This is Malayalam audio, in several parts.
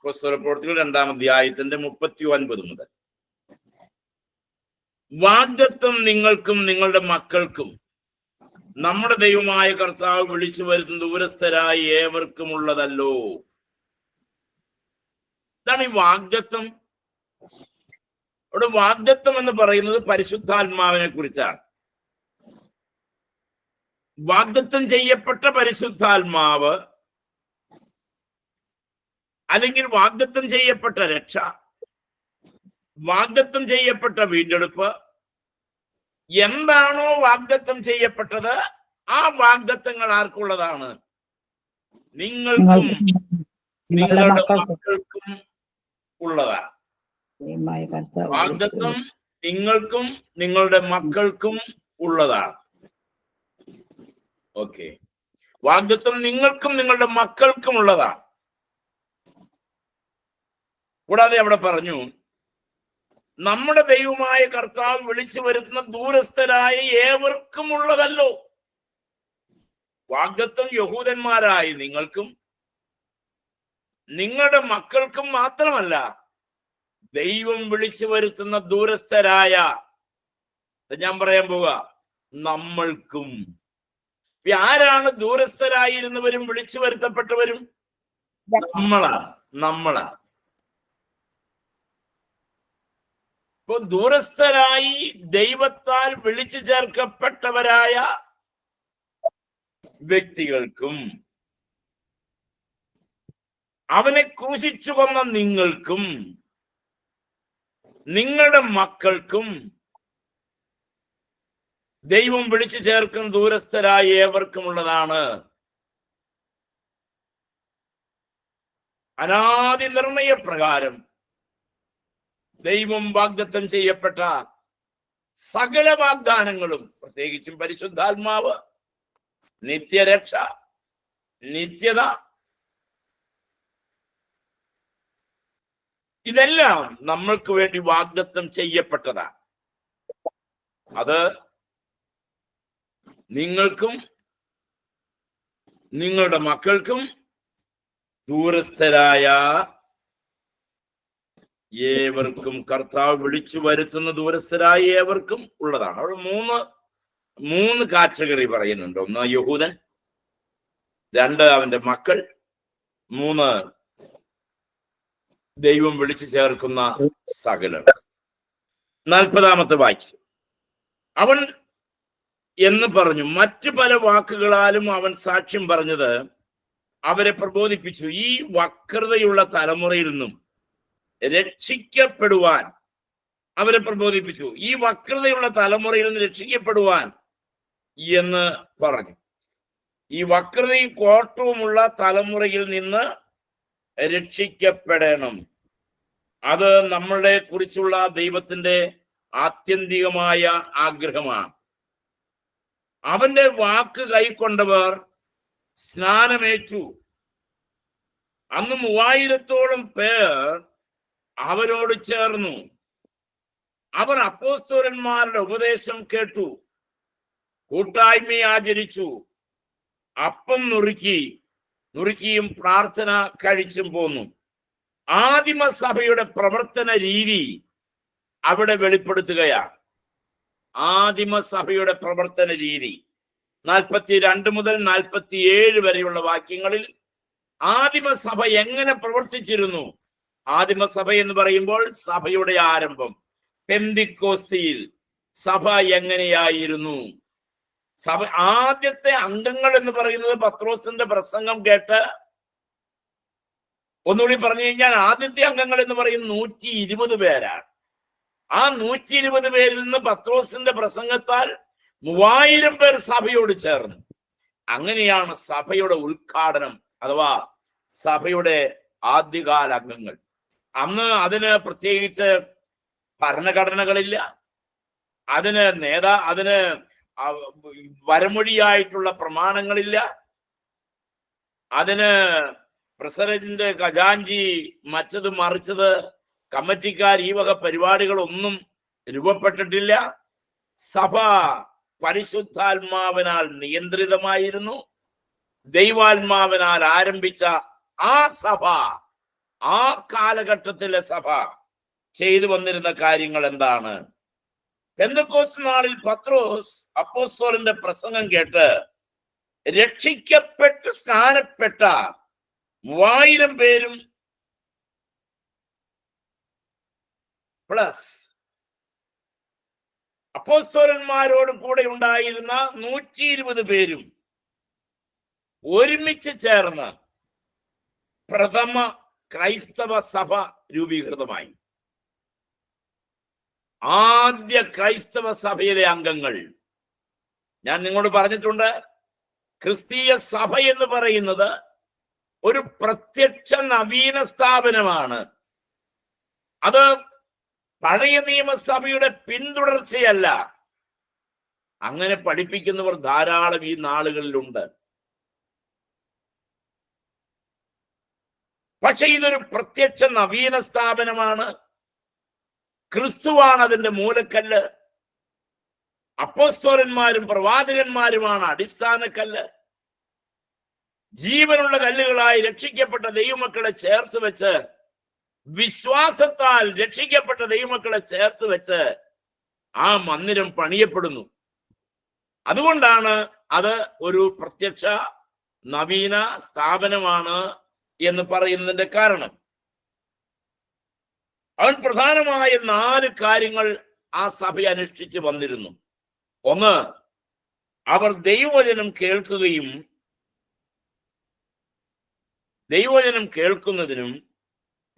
അപ്പോസ്തലപ്രവൃത്തികൾ 2-ാം അധ്യായത്തിന്റെ 39 മുതൽ. വാഗ്ദത്തം നിങ്ങൾക്കും നിങ്ങളുടെ മക്കൾക്കും നമ്മുടെ ദൈവമായ കർത്താവ് വിളിച്ചു വരുത്തുന്ന ദൂരസ്ഥരായി ഏവർക്കും ഉള്ളതല്ലോ. ഇതാണ് ഈ വാഗ്ദത്തം. അവിടെ വാഗ്ദത്തം എന്ന് പറയുന്നത് പരിശുദ്ധാത്മാവിനെ കുറിച്ചാണ്. വാഗ്ദത്തം ചെയ്യപ്പെട്ട പരിശുദ്ധാത്മാവ് അല്ലെങ്കിൽ വാഗ്ദത്തം ചെയ്യപ്പെട്ട രക്ഷ, വാഗ്ദത്തം ചെയ്യപ്പെട്ട വീണ്ടെടുപ്പ്, എന്താണോ വാഗ്ദത്തം ചെയ്യപ്പെട്ടത് ആ വാഗ്ദത്തങ്ങൾ ആർക്കുള്ളതാണ്? നിങ്ങൾക്കും നിങ്ങളുടെ മക്കൾക്കും ഉള്ളതാണ്. വാഗ്ദത്തം നിങ്ങൾക്കും നിങ്ങളുടെ മക്കൾക്കും ഉള്ളതാണ്. ഓക്കെ, വാഗ്ദത്തം നിങ്ങൾക്കും നിങ്ങളുടെ മക്കൾക്കും ഉള്ളതാണ്. കൂടാതെ അവിടെ പറഞ്ഞു, നമ്മുടെ ദൈവമായ കർത്താവ് വിളിച്ചു വരുത്തുന്ന ദൂരസ്ഥരായ ഏവർക്കും ഉള്ളതല്ലോ. വാഗ്ദത്തം യഹൂദന്മാരായ നിങ്ങൾക്കും നിങ്ങളുടെ മക്കൾക്കും മാത്രമല്ല, ദൈവം വിളിച്ചു വരുത്തുന്ന ദൂരസ്ഥരായ, ഞാൻ പറയാൻ പോവുക, നമ്മൾക്കും. ആരാണ് ദൂരസ്ഥരായിരുന്നവരും വിളിച്ചു വരുത്തപ്പെട്ടവരും? നമ്മളാണ്. ഇപ്പൊ ദൂരസ്ഥരായി ദൈവത്താൽ വിളിച്ചു ചേർക്കപ്പെട്ടവരായ വ്യക്തികൾക്കും അവനെ ക്രൂശിച്ചു കൊന്ന നിങ്ങൾക്കും നിങ്ങളുടെ മക്കൾക്കും ദൈവം വിളിച്ചു ചേർക്കുന്ന ദൂരസ്ഥരായ ഏവർക്കും ഉള്ളതാണ്. അനാദി നിർണയപ്രകാരം ദൈവം വാഗ്ദത്തം ചെയ്യപ്പെട്ട സകല വാഗ്ദാനങ്ങളും, പ്രത്യേകിച്ചും പരിശുദ്ധാത്മാവ്, നിത്യരക്ഷ, നിത്യത, ഇതെല്ലാം നമ്മൾക്ക് വേണ്ടി വാഗ്ദത്തം ചെയ്യപ്പെട്ടതാണ്. അത് നിങ്ങൾക്കും നിങ്ങളുടെ മക്കൾക്കും ദൂരസ്ഥരായ ഏവർക്കും, കർത്താവ് വിളിച്ചു വരുത്തുന്ന ദൂരസ്ഥരായ ഏവർക്കും ഉള്ളതാണ്. അവിടെ മൂന്ന് കാറ്റഗറി പറയുന്നുണ്ട്. ഒന്ന് യഹൂദൻ, 2 അവന്റെ മക്കൾ, 3 ദൈവം വിളിച്ചു ചേർക്കുന്ന സകലർ. 40-ാമത്തെ വാക്യം, അവൻ എന്ന് പറഞ്ഞു, മറ്റു പല വാക്കുകളാലും അവൻ സാക്ഷ്യം പറഞ്ഞത് അവരെ പ്രബോധിപ്പിച്ചു. ഈ വക്രതയുള്ള തലമുറയിൽ നിന്നും രക്ഷിക്കപ്പെടുവാൻ അവരെ പ്രബോധിപ്പിച്ചു. ഈ വക്രതയുള്ള തലമുറയിൽ നിന്ന് രക്ഷിക്കപ്പെടുവാൻ എന്ന് പറഞ്ഞു. ഈ വക്രതയും കോട്ടവുമുള്ള തലമുറയിൽ നിന്ന് രക്ഷിക്കപ്പെടണം. അത് നമ്മളെ കുറിച്ചുള്ള ദൈവത്തിന്റെ ആത്യന്തികമായ ആഗ്രഹമാണ്. അവന്റെ വാക്ക് കൈക്കൊണ്ടവർ സ്നാനമേറ്റു. അന്ന് 3000-ഓളം പേർ അവരോട് ചേർന്നു. അവർ അപ്പോസ്തലന്മാരുടെ ഉപദേശം കേട്ടു, കൂട്ടായ്മ ആചരിച്ചു, അപ്പം നുറുക്കിയും പ്രാർത്ഥന കഴിച്ചും പോന്നു. ആദിമസഭയുടെ പ്രവർത്തന രീതി അവിടെ വെളിപ്പെടുത്തുകയാണ്. ആദിമസഭയുടെ പ്രവർത്തന രീതി 42 മുതൽ 47 വരെയുള്ള വാക്യങ്ങളിൽ ആദിമസഭ എങ്ങനെ പ്രവർത്തിച്ചിരുന്നു? ആദിമസഭ എന്ന് പറയുമ്പോൾ സഭയുടെ ആരംഭം, പെന്തിക്കോസ്തിയിൽ സഭ എങ്ങനെയായിരുന്നു? സഭ ആദ്യത്തെ അംഗങ്ങൾ എന്ന് പറയുന്നത് പത്രോസിന്റെ പ്രസംഗം കേട്ട്, ഒന്നുകൂടി പറഞ്ഞു കഴിഞ്ഞാൽ ആദ്യത്തെ അംഗങ്ങൾ എന്ന് പറയുന്നത് 120 പേരാണ്. ആ 120 പേരിൽ നിന്ന് പത്രോസിന്റെ പ്രസംഗത്താൽ 3000 പേർ സഭയോട് ചേർന്നു. അങ്ങനെയാണ് സഭയുടെ ഉദ്ഘാടനം, അഥവാ സഭയുടെ ആദ്യകാല അംഗങ്ങൾ. അന്ന് അതിന് പ്രത്യേകിച്ച് ഭരണഘടനകളില്ല, അതിന് വരമൊഴിയായിട്ടുള്ള പ്രമാണങ്ങളില്ല, അതിന് പ്രസിഡന്റ്, ഖജാൻജി, മറ്റത് മറിച്ചത്, കമ്മിറ്റിക്കാർ, ഈ വക പരിപാടികളൊന്നും രൂപപ്പെട്ടിട്ടില്ല. സഭ പരിശുദ്ധാത്മാവിനാൽ നിയന്ത്രിതമായിരുന്നു. ദൈവാത്മാവിനാൽ ആരംഭിച്ച ആ സഭ ആ കാലഘട്ടത്തിലെ സഭ ചെയ്തു വന്നിരുന്ന കാര്യങ്ങൾ എന്താണ്? പെന്തക്കോസ്ത് നാളിൽ പത്രോസ് അപ്പോസ്തലന്റെ പ്രസംഗം കേട്ട് രക്ഷിക്കപ്പെട്ട് സ്നാനപ്പെട്ട 3000 പേരും പ്ലസ് അപ്പോസ്തലന്മാരോട് കൂടെ ഉണ്ടായിരുന്ന 120 പേരും ഒരുമിച്ച് ചേർന്ന് പ്രഥമ ക്രൈസ്തവ സഭ രൂപീകൃതമായി. ആദ്യ ക്രൈസ്തവ സഭയിലെ അംഗങ്ങൾ, ഞാൻ നിങ്ങളോട് പറഞ്ഞിട്ടുണ്ട്, ക്രിസ്തീയ സഭ എന്ന് പറയുന്നത് ഒരു പ്രത്യക്ഷ നവീന സ്ഥാപനമാണ്. അത് പഴയ നിയമസഭയുടെ പിന്തുടർച്ചയല്ല. അങ്ങനെ പഠിപ്പിക്കുന്നവർ ധാരാളം ഈ നാളുകളിലുണ്ട്. പക്ഷെ ഇതൊരു പ്രത്യക്ഷ നവീന സ്ഥാപനമാണ്. ക്രിസ്തുവാണ് അതിന്റെ മൂലക്കല്ല്. അപ്പോസ്തലന്മാരും പ്രവാചകന്മാരുമാണ് അടിസ്ഥാനക്കല്ല്. ജീവനുള്ള കല്ലുകളായി രക്ഷിക്കപ്പെട്ട ദൈവമക്കളെ ചേർത്ത് വെച്ച്, വിശ്വാസത്താൽ രക്ഷിക്കപ്പെട്ട ദൈവമക്കളെ ചേർത്ത് വെച്ച് ആ മന്ദിരം പണിയപ്പെടുന്നു. അതുകൊണ്ടാണ് അത് ഒരു പ്രത്യക്ഷ നവീന സ്ഥാപനമാണ് എന്ന് പറയുന്നതിന്റെ കാരണം. അവൻ പ്രധാനമായ 4 കാര്യങ്ങൾ ആ സഭ അനുഷ്ഠിച്ച് വന്നിരുന്നു. ഒന്ന്, അവർ ദൈവവചനം കേൾക്കുന്നതിനും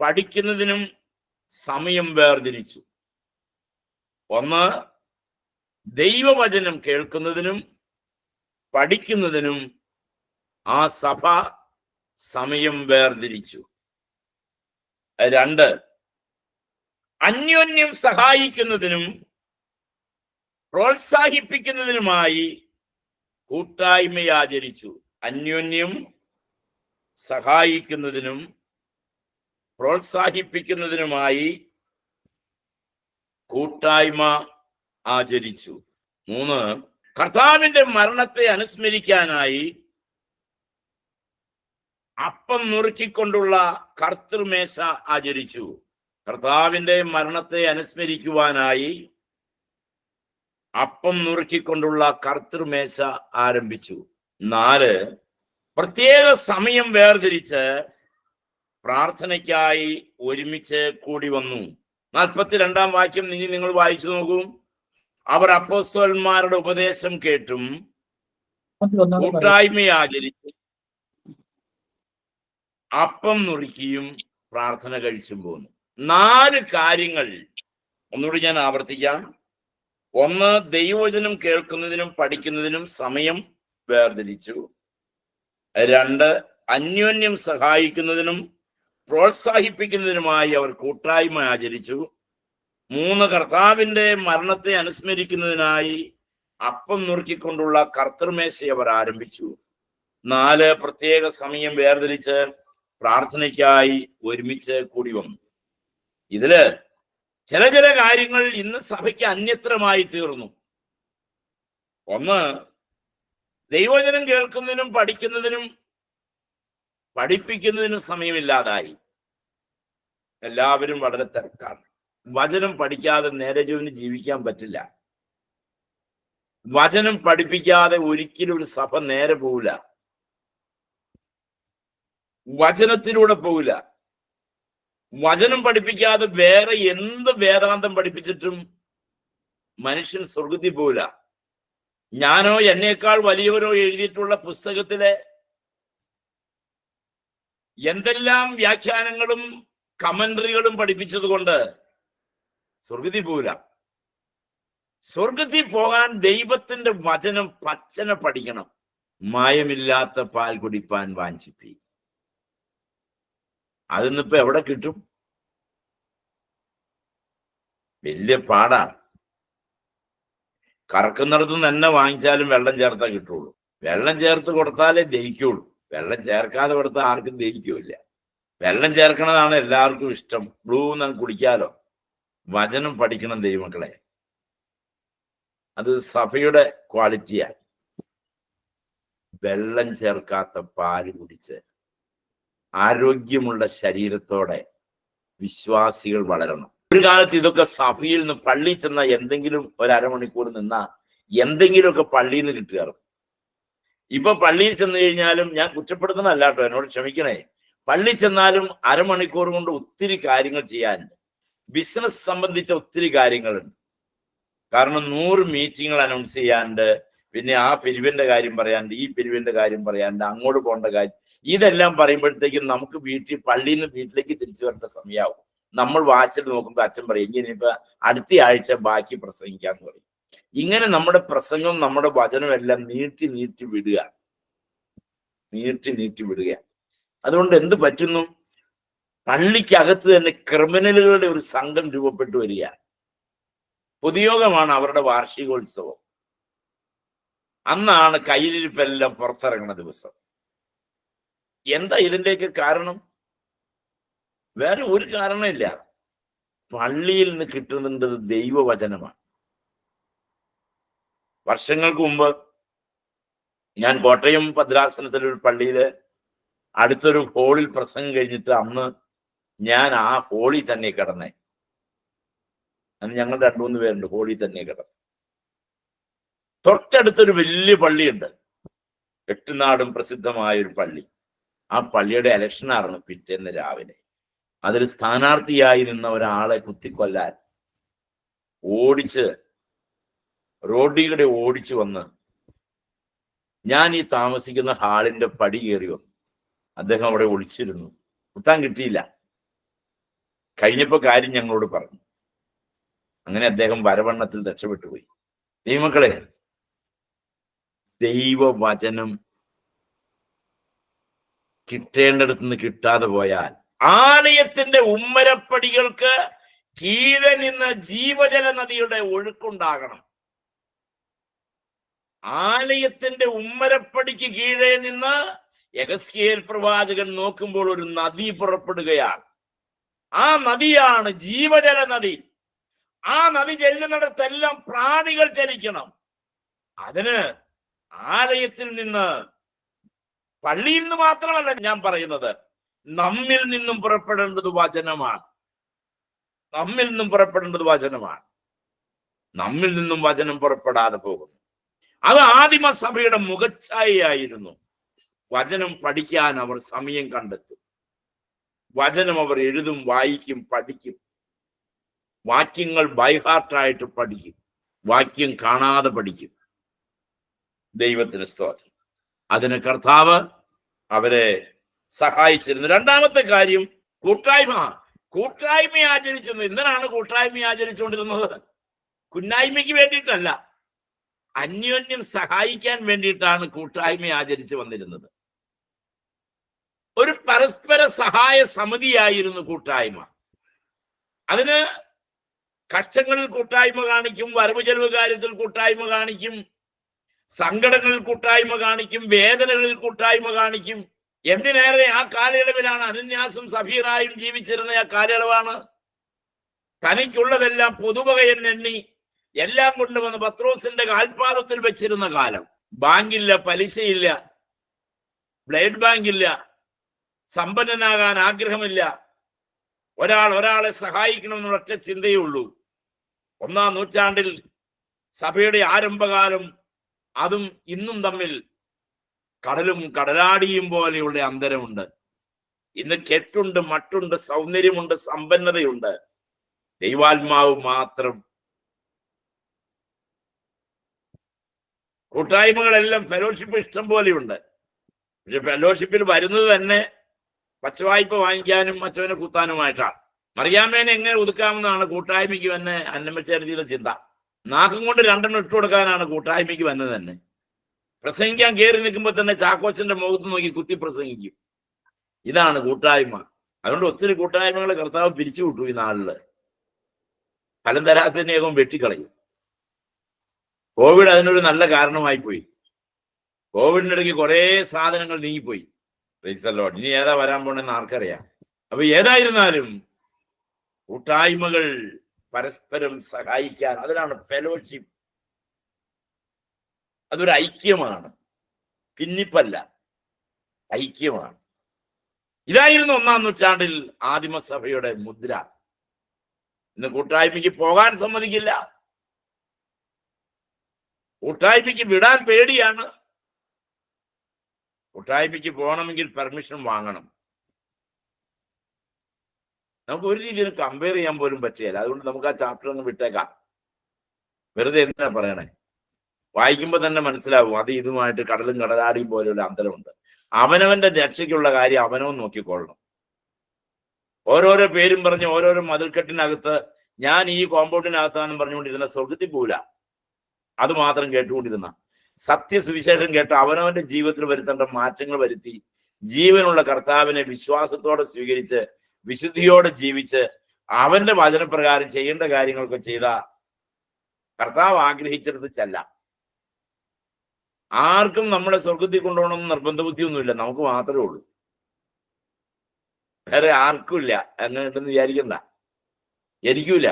പഠിക്കുന്നതിനും സമയം വേർതിരിച്ചു. ഒന്ന്, ദൈവവചനം കേൾക്കുന്നതിനും പഠിക്കുന്നതിനും ആ സഭ സമയം വേർതിരിച്ചു. 2, അന്യോന്യം സഹായിക്കുന്നതിനും പ്രോത്സാഹിപ്പിക്കുന്നതിനുമായി കൂട്ടായ്മ ആചരിച്ചു. അന്യോന്യം സഹായിക്കുന്നതിനും പ്രോത്സാഹിപ്പിക്കുന്നതിനുമായി കൂട്ടായ്മ ആചരിച്ചു. 3, കർത്താവിന്റെ മരണത്തെ അനുസ്മരിക്കാനായി അപ്പം നുറുക്കിക്കൊണ്ടുള്ള കർത്തൃമേശ ആചരിച്ചു. കർത്താവിന്റെ മരണത്തെ അനുസ്മരിക്കുവാനായി അപ്പം നുറുക്കിക്കൊണ്ടുള്ള കർത്തൃമേശ ആരംഭിച്ചു. 4, പ്രത്യേക സമയം വേർതിരിച്ച് പ്രാർത്ഥനയ്ക്കായി ഒരുമിച്ച് കൂടി വന്നു. 42-ാം വാക്യം നിങ്ങൾ വായിച്ചു നോക്കൂ. അവർ അപ്പോസ്തലന്മാരുടെ ഉപദേശം കേട്ടും കൂട്ടായ്മ ആചരിച്ചു അപ്പം നുറുക്കിയും പ്രാർത്ഥന കഴിച്ചും പോന്നു. 4 കാര്യങ്ങൾ ഒന്നുകൂടി ഞാൻ ആവർത്തിക്കാം. 1, ദൈവവചനം കേൾക്കുന്നതിനും പഠിക്കുന്നതിനും സമയം വേർതിരിച്ചു. 2, അന്യോന്യം സഹായിക്കുന്നതിനും പ്രോത്സാഹിപ്പിക്കുന്നതിനുമായി അവർ കൂട്ടായ്മ ആചരിച്ചു. 3, കർത്താവിന്റെ മരണത്തെ അനുസ്മരിക്കുന്നതിനായി അപ്പം നുറുക്കിക്കൊണ്ടുള്ള കർത്തൃമേശ അവർ ആരംഭിച്ചു. 4, പ്രത്യേക സമയം വേർതിരിച്ച് പ്രാർത്ഥനയ്ക്കായി ഒരുമിച്ച് കൂടി വന്നു. ഇതില് ചില കാര്യങ്ങൾ ഇന്ന് സഭയ്ക്ക് അന്യത്രമായി തീർന്നു. 1, ദൈവവചനം കേൾക്കുന്നതിനും പഠിക്കുന്നതിനും പഠിപ്പിക്കുന്നതിനും സമയമില്ലാതായി. എല്ലാവരും വളരെ തിരക്കാണ്. വചനം പഠിക്കാതെ നേരെ ചൊവ്വെ ജീവിക്കാൻ പറ്റില്ല. വചനം പഠിപ്പിക്കാതെ ഒരിക്കലും ഒരു സഭ നേരെ പോവില്ല. വചനത്തിലൂടെ പോവില്ല. വചനം പഠിപ്പിക്കാതെ വേറെ എന്ത് വേദാന്തം പഠിപ്പിച്ചിട്ടും മനുഷ്യൻ സ്വർഗത്തിൽ പോവില്ല. ഞാനോ എന്നേക്കാൾ വലിയവരോ എഴുതിയിട്ടുള്ള പുസ്തകത്തിലെ എന്തെല്ലാം വ്യാഖ്യാനങ്ങളും കമന്ററികളും പഠിപ്പിച്ചത് കൊണ്ട് സ്വർഗത്തിൽ പോവില്ല. സ്വർഗത്തിൽ പോകാൻ ദൈവത്തിന്റെ വചനം പച്ചന പഠിക്കണം. മായമില്ലാത്ത പാൽ കുടിപ്പാൻ വാഞ്ചിപ്പി. അതിന്നിപ്പോ എവിടെ കിട്ടും? വലിയ പാടാണ്. കറക്കുന്നിടത്ത് തന്നെ വാങ്ങിച്ചാലും വെള്ളം ചേർത്താൽ കിട്ടുള്ളൂ. വെള്ളം ചേർത്ത് കൊടുത്താലേ ദഹിക്കുള്ളൂ. വെള്ളം ചേർക്കാതെ കൊടുത്താൽ ആർക്കും ദഹിക്കില്ല. വെള്ളം ചേർക്കണതാണ് എല്ലാവർക്കും ഇഷ്ടം. ബ്ലൂ എന്ന് കുടിക്കാലോ. വചനം പഠിക്കണം ദൈവമക്കളെ. അത് സഭയുടെ ക്വാളിറ്റിയാണ്. വെള്ളം ചേർക്കാത്ത പാല് കുടിച്ച് ആരോഗ്യമുള്ള ശരീരത്തോടെ വിശ്വാസികൾ വളരണം. ഒരു കാലത്ത് ഇതൊക്കെ സഭയിൽ നിന്ന് പള്ളിയിൽ ചെന്ന എന്തെങ്കിലും ഒരു അരമണിക്കൂർ നിന്നാ എന്തെങ്കിലുമൊക്കെ പള്ളിയിൽ നിന്ന് കിട്ടുകയായിരുന്നു. ഇപ്പൊ പള്ളിയിൽ ചെന്ന് കഴിഞ്ഞാലും, ഞാൻ കുറ്റപ്പെടുത്തുന്നതല്ല കേട്ടോ, എന്നോട് ക്ഷമിക്കണേ, പള്ളിയിൽ ചെന്നാലും അരമണിക്കൂർ കൊണ്ട് ഒത്തിരി കാര്യങ്ങൾ ചെയ്യാനുണ്ട്. ബിസിനസ് സംബന്ധിച്ച ഒത്തിരി കാര്യങ്ങളുണ്ട്. കാരണം 100 മീറ്റിങ്ങൾ അനൗൺസ് ചെയ്യാണ്ട്, പിന്നെ ആ പിരിവിന്റെ കാര്യം പറയാണ്ട്, ഈ പിരിവിന്റെ കാര്യം പറയാണ്ട്, അങ്ങോട്ട് പോകേണ്ട കാര്യം, ഇതെല്ലാം പറയുമ്പോഴത്തേക്കും നമുക്ക് പള്ളിയിൽ നിന്ന് വീട്ടിലേക്ക് തിരിച്ചു വരേണ്ട സമയമാവും. നമ്മൾ വാച്ചിൽ നോക്കുമ്പോൾ അച്ഛൻ പറയും ഇനിയിപ്പോ അടുത്ത ആഴ്ച ബാക്കി പ്രസംഗിക്കാന്ന് പറയും. ഇങ്ങനെ നമ്മുടെ പ്രസംഗം, നമ്മുടെ വചനം എല്ലാം നീട്ടി നീട്ടി വിടുക. അതുകൊണ്ട് എന്ത് പറ്റുന്നു? പള്ളിക്കകത്ത് തന്നെ ക്രിമിനലുകളുടെ ഒരു സംഘം രൂപപ്പെട്ടു വരിക. പൊതുയോഗമാണ് അവരുടെ വാർഷികോത്സവം. അന്നാണ് കയ്യിലിരിപ്പെല്ലാം പുറത്തിറങ്ങുന്ന ദിവസം. എന്താ ഇതിന്റെയൊക്കെ കാരണം? വേറെ ഒരു കാരണമില്ല. പള്ളിയിൽ നിന്ന് കിട്ടുന്നത് ദൈവവചനമാണ്. വർഷങ്ങൾക്ക് മുമ്പ് ഞാൻ കോട്ടയം ഭദ്രാസനത്തിലൊരു പള്ളിയില് അടുത്തൊരു ഹോളിൽ പ്രസംഗം കഴിഞ്ഞിട്ട് അന്ന് ഞാൻ ആ ഹോളിൽ തന്നെ കിടന്നേ. അന്ന് ഞങ്ങൾ 2-3 പേരുണ്ട്, ഹോളിൽ തന്നെ കിടന്നു. തൊട്ടടുത്തൊരു വലിയ പള്ളിയുണ്ട്, എട്ടുനാടും പ്രസിദ്ധമായ ഒരു പള്ളി. ആ പള്ളിയുടെ ഇലക്ഷനായിരുന്നു പിറ്റേന്ന് രാവിലെ. അതിൽ സ്ഥാനാർത്ഥിയായി നിന്ന ഒരാളെ കുത്തിക്കൊല്ലാൻ റോഡിലൂടെ ഓടിച്ചു വന്ന് ഞാൻ ഈ താമസിക്കുന്ന ഹാളിന്റെ പടി കയറി വന്നു. അദ്ദേഹം അവിടെ ഒളിച്ചിരുന്നു, കുത്താൻ കിട്ടിയില്ല. കഴിഞ്ഞപ്പോ കാര്യം ഞങ്ങളോട് പറഞ്ഞു. അങ്ങനെ അദ്ദേഹം വരവണ്ണത്തിൽ രക്ഷപ്പെട്ടു പോയി. ദൈവമക്കളെ, ദൈവവചനം കിട്ടേണ്ടടുത്ത് നിന്ന് കിട്ടാതെ പോയാൽ ആലയത്തിന്റെ ഉമ്മരപ്പടികൾക്ക് കീഴെ നിന്ന് ജീവജല നദിയുടെ ഒഴുക്കുണ്ടാകണം. ആലയത്തിന്റെ ഉമ്മരപ്പടിക്ക് കീഴെ നിന്ന് യെഹെസ്കേൽ പ്രവാചകൻ നോക്കുമ്പോൾ ഒരു നദി പുറപ്പെടുകയാണ്. ആ നദിയാണ് ജീവജല നദി. ആ നദി ചെല്ലുന്നിടത്തെല്ലാം പ്രാണികൾ ചലിക്കണം. അതിന് ആലയത്തിൽ നിന്ന്, പള്ളിയിൽ നിന്ന് മാത്രമല്ല ഞാൻ പറയുന്നത്, നമ്മിൽ നിന്നും പുറപ്പെടേണ്ടത് വചനമാണ്. നമ്മിൽ നിന്നും വചനം പുറപ്പെടാതെ പോകുന്നു. അത് ആദിമസഭയുടെ മുഖച്ഛായയായിരുന്നു. വചനം പഠിക്കാൻ അവർ സമയം കണ്ടെത്തും. വചനം അവർ എഴുതും, വായിക്കും, പഠിക്കും. വാക്യങ്ങൾ ബൈഹാർട്ടായിട്ട് പഠിക്കും. വാക്യം കാണാതെ പഠിക്കും. ദൈവത്തിന് സ്തോത്രം. അതിന് കർത്താവ് അവരെ സഹായിച്ചിരുന്നു. രണ്ടാമത്തെ കാര്യം, കൂട്ടായ്മ ആചരിച്ചിരുന്നു. എന്തിനാണ് കൂട്ടായ്മ ആചരിച്ചുകൊണ്ടിരുന്നത്? കുന്നായ്മയ്ക്ക് വേണ്ടിയിട്ടല്ല, അന്യോന്യം സഹായിക്കാൻ വേണ്ടിയിട്ടാണ് കൂട്ടായ്മ ആചരിച്ചു വന്നിരുന്നത്. ഒരു പരസ്പര സഹായ സമിതിയായിരുന്നു കൂട്ടായ്മ. അതിന് കഷ്ടങ്ങളിൽ കൂട്ടായ്മ കാണിക്കും, വരവ് ചെലവ് കാര്യത്തിൽ കൂട്ടായ്മ കാണിക്കും, സങ്കടങ്ങളിൽ കൂട്ടായ്മ കാണിക്കും, വേദനകളിൽ കൂട്ടായ്മ കാണിക്കും. എന്തിനേറെ ആ കാലയളവിലാണ് അനന്യാസും സഫീറായും ജീവിച്ചിരുന്ന ആ കാലയളവാണ്. തനിക്കുള്ളതെല്ലാം പൊതുവകയെന്നെണ്ണി എല്ലാം കൊണ്ടുവന്ന് പത്രോസിന്റെ കാൽപാദത്തിൽ വെച്ചിരുന്ന കാലം. ബാങ്കില്ല, പലിശയില്ല, ബ്ലേഡ് ബാങ്കില്ല, സമ്പന്നനാകാൻ ആഗ്രഹമില്ല, ഒരാളെ സഹായിക്കണമെന്നുള്ള ഒറ്റ ചിന്തയേ ഉള്ളൂ. 1-ാം നൂറ്റാണ്ടിൽ സഭയുടെ ആരംഭകാലം അതും ഇന്നും തമ്മിൽ കടലും കടലാടിയും പോലെയുള്ള അന്തരമുണ്ട്. ഇന്ന് കെട്ടുണ്ട്, മട്ടുണ്ട്, സൗന്ദര്യമുണ്ട്, സമ്പന്നതയുണ്ട്. ദൈവാത്മാവ് മാത്രം. കൂട്ടായ്മകളെല്ലാം ഫെലോഷിപ്പ് ഇഷ്ടം പോലെയുണ്ട്. പക്ഷെ ഫെലോഷിപ്പിൽ വരുന്നത് തന്നെ പച്ചവായ്പ വാങ്ങിക്കാനും മറ്റവനെ കുത്താനുമായിട്ടാണ്. മറിയാമ്മേനെ എങ്ങനെ ഒതുക്കാമെന്നാണ് കൂട്ടായ്മയ്ക്ക് തന്നെ അന്നമ്മച്ചേർത്തിയുടെ ചിന്ത. നാക്കും കൊണ്ട് 2 ഇട്ട് കൊടുക്കാനാണ് കൂട്ടായ്മയ്ക്ക് വന്നത് തന്നെ. പ്രസംഗിക്കാൻ കയറി നിൽക്കുമ്പോൾ തന്നെ ചാക്കോച്ചന്റെ മുഖത്ത് നോക്കി കുത്തി പ്രസംഗിക്കും. ഇതാണ് കൂട്ടായ്മ. അതുകൊണ്ട് ഒത്തിരി കൂട്ടായ്മകളെ കർത്താവ് പിരിച്ചു വിട്ടു ഈ നാളില്. ഫലം തരാത്തതിനെയൊക്കെ വെട്ടിക്കളയും. കോവിഡ് അതിനൊരു നല്ല കാരണമായി പോയി. കോവിഡിന്റെ ഇടയ്ക്ക് കുറെ സാധനങ്ങൾ നീങ്ങിപ്പോയി. ഇനി ഏതാ വരാൻ പോണെന്ന് ആർക്കറിയാം. അപ്പൊ ഏതായിരുന്നാലും കൂട്ടായ്മകൾ പരസ്പരം സഹായിക്കാൻ, അതിനാണ് ഫെലോഷിപ്പ്. അതൊരു ഐക്യമാണ്, ഭിന്നിപ്പല്ല, ഐക്യമാണ്. ഇതായിരുന്നു 1-ാം നൂറ്റാണ്ടിൽ ആദിമസഭയുടെ മുദ്ര. ഇന്ന് കൂട്ടായ്മയ്ക്ക് പോകാൻ സമ്മതിക്കില്ല, കൂട്ടായ്മയ്ക്ക് വിടാൻ പേടിയാണ്. കൂട്ടായ്മയ്ക്ക് പോകണമെങ്കിൽ പെർമിഷൻ വാങ്ങണം. നമുക്ക് ഒരു രീതിയിൽ കമ്പയർ ചെയ്യാൻ പോലും പറ്റില്ല. അതുകൊണ്ട് നമുക്ക് ആ ചാപ്റ്റർ ഒന്ന് വിട്ടേക്കാം. വെറുതെ എന്തിനാ പറയണേ? വായിക്കുമ്പോൾ തന്നെ മനസ്സിലാവും അത് ഇതുമായിട്ട് കടലും കടലാടിയും പോലെയുള്ള അന്തരമുണ്ട്. അവനവന്റെ രക്ഷയ്ക്കുള്ള കാര്യം അവനവൻ നോക്കിക്കൊള്ളണം. ഓരോരോ പേരും പറഞ്ഞ് ഓരോരോ മതിൽക്കെട്ടിനകത്ത് ഞാൻ ഈ കോമ്പൗണ്ടിനകത്താണെന്ന് പറഞ്ഞുകൊണ്ടിരുന്ന സ്വർഗത്തിൽ പോവില്ല. അത് മാത്രം കേട്ടുകൊണ്ടിരുന്ന സത്യസുവിശേഷം കേട്ട് അവനവന്റെ ജീവിതത്തിൽ വരുത്തേണ്ട മാറ്റങ്ങൾ വരുത്തി ജീവനുള്ള കർത്താവിനെ വിശ്വാസത്തോടെ സ്വീകരിച്ച് വിശുദ്ധിയോടെ ജീവിച്ച് അവന്റെ വചനപ്രകാരം ചെയ്യേണ്ട കാര്യങ്ങളൊക്കെ ചെയ്ത കർത്താവ് ആഗ്രഹിച്ചെടുത്ത് ചെല്ലാം. ആർക്കും നമ്മളെ സ്വർഗത്തിൽ കൊണ്ടുപോകണമെന്ന് നിർബന്ധ ബുദ്ധിയൊന്നുമില്ല, നമുക്ക് മാത്രമേ ഉള്ളൂ, വേറെ ആർക്കും ഇല്ല. അങ്ങനെ ഉണ്ടെന്ന് വിചാരിക്കണ്ട, എനിക്കുമില്ല.